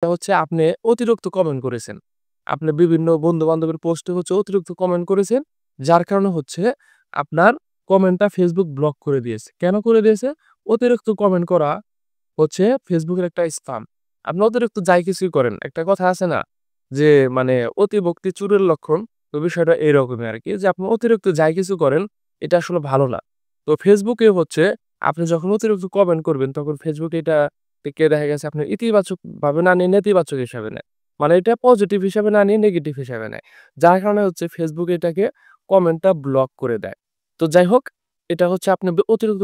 হচ্ছে আপনি অতিরিক্ত কমেন্ট করেছেন। আপনি বিভিন্ন বন্ধু-বান্ধবের পোস্টে হচ্ছে অতিরিক্ত কমেন্ট করেছেন। যার কারণে হচ্ছে আপনার কমেন্টটা Facebook ব্লক করে দিয়েছে। কেন করে দিয়েছে? অতিরিক্ত কমেন্ট করা হচ্ছে Facebook এর একটা স্পাম। আপনি অতিরিক্ত যাই কিছুই করেন। একটা কথা আছে না? যে মানে অতিভক্তি চোরের লক্ষণ। তো বিষয়টা এরকমই আরকি যে আপনি অতিরিক্ত যাই কিছু করেন, এটা আসলে ভালো না। তো Facebook এ হচ্ছে আপনি যখন অতিরিক্ত কমেন্ট করবেন তখন Facebook এটা থেকে দেখা গেছে আপনার ইতিবাচক ভাবে না নিয়ে নেতিবাচক হিসাবে নেয়। মানে এটা পজিটিভ হিসাবে না নিয়ে নেগেটিভ হিসাবে নেয়। যার কারণে হচ্ছে Facebook এটাকে কমেন্টটা ব্লক করে দেয়। তো যাই হোক, এটা হচ্ছে আপনি অতিরিক্ত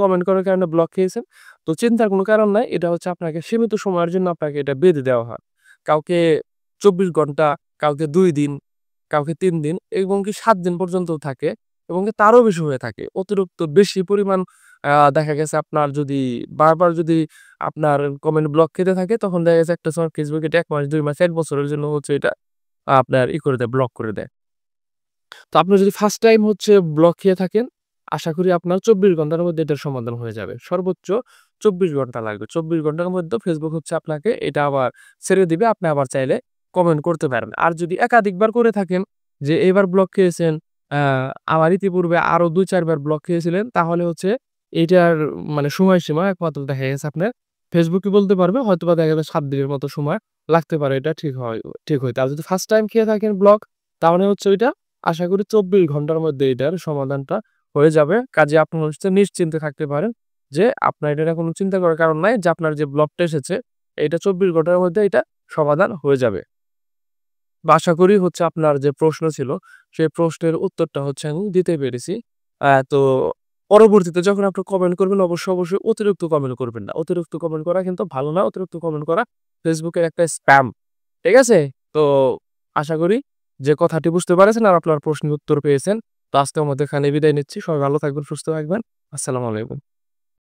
কমেন্ট করার কারণে ব্লক খেয়েছেন। তো চিন্তার কোনো কারণ নাই। এটা হচ্ছে আপনাকে সীমিত সময়ের জন্য আপনাকে এটা বেঁধে দেওয়া হয়। কাউকে ২৪ ঘন্টা, কাউকে ২ দিন, কাউকে ৩ দিন এবং কি ৭ দিন পর্যন্তও থাকে এবং কি তারও বেশি হয়ে থাকে। অতিরিক্ত বেশি পরিমাণ দেখা গেছে আপনার যদি বারবার যদি আপনার কমেন্ট ব্লক খেতে থাকে তখন দেখা গেছে একটা সময় Facebook এটা ১ মাস, ২ মাস, ১ বছরের জন্য হচ্ছে এটা আপনার করে দেয়, ব্লক করে দেয়। তো আপনি যদি ফার্স্ট টাইম হচ্ছে ব্লক খেয়ে থাকেন, আশা করি আপনার ২৪ ঘন্টার মধ্যে এটার সমাধান হয়ে যাবে। সর্বোচ্চ ২৪ ঘন্টা লাগবে। ২৪ ঘন্টার মধ্যে Facebook হচ্ছে আপনাকে এটা আবার ছেড়ে দিবে। আপনি আবার চাইলে কমেন্ট করতে পারেন। আর যদি একাধিকবার করে থাকেন যে এবার ব্লক খেয়েছেন, আ আবার ইতিপূর্বে আরো ২-৪ বার ব্লক খেয়েছিলেন, তাহলে হচ্ছে এইটার মানে সময়সীমা একমাত্র দেখা গেছে আপনার Facebook ই বলতে পারবে। হয়তোবা দেখা যাবে ৭ দিনের মতো সময় লাগতে পারে এটা ঠিক হইতে। আর যদি ফার্স্ট টাইম খেয়ে থাকেন ব্লক, তাহলে হচ্ছে ওইটা আশা করি ২৪ ঘন্টার মধ্যে এটার সমাধানটা হয়ে যাবে। কাজেই আপনি হচ্ছে নিশ্চিন্তে থাকতে পারেন যে আপনার এটা নিয়ে কোন চিন্তা করার কারণ নাই যে আপনার যে ব্লকটা এসেছে এটা ২৪ ঘন্টার মধ্যে এটা সমাধান হয়ে যাবে। বা আশা করি হচ্ছে আপনার যে প্রশ্ন ছিল সেই প্রশ্নের উত্তরটা হচ্ছে আমি দিতে পেরেছি। তো পরবর্তীতে যখন আপনি কমেন্ট করবেন অবশ্যই অতিরিক্ত কমেন্ট করবেন না। অতিরিক্ত কমেন্ট করা কিন্তু ভালো না। অতিরিক্ত কমেন্ট করা Facebook এর একটা স্প্যাম। ঠিক আছে? তো আশা করি যে কথাটি বুঝতে পেরেছেন আর আপনার প্রশ্নের উত্তর পেয়েছেন। তো আজকের মতো এখানে বিদায় নিচ্ছি। সবাই ভালো থাকবেন, সুস্থ থাকবেন। আসসালামু আলাইকুম।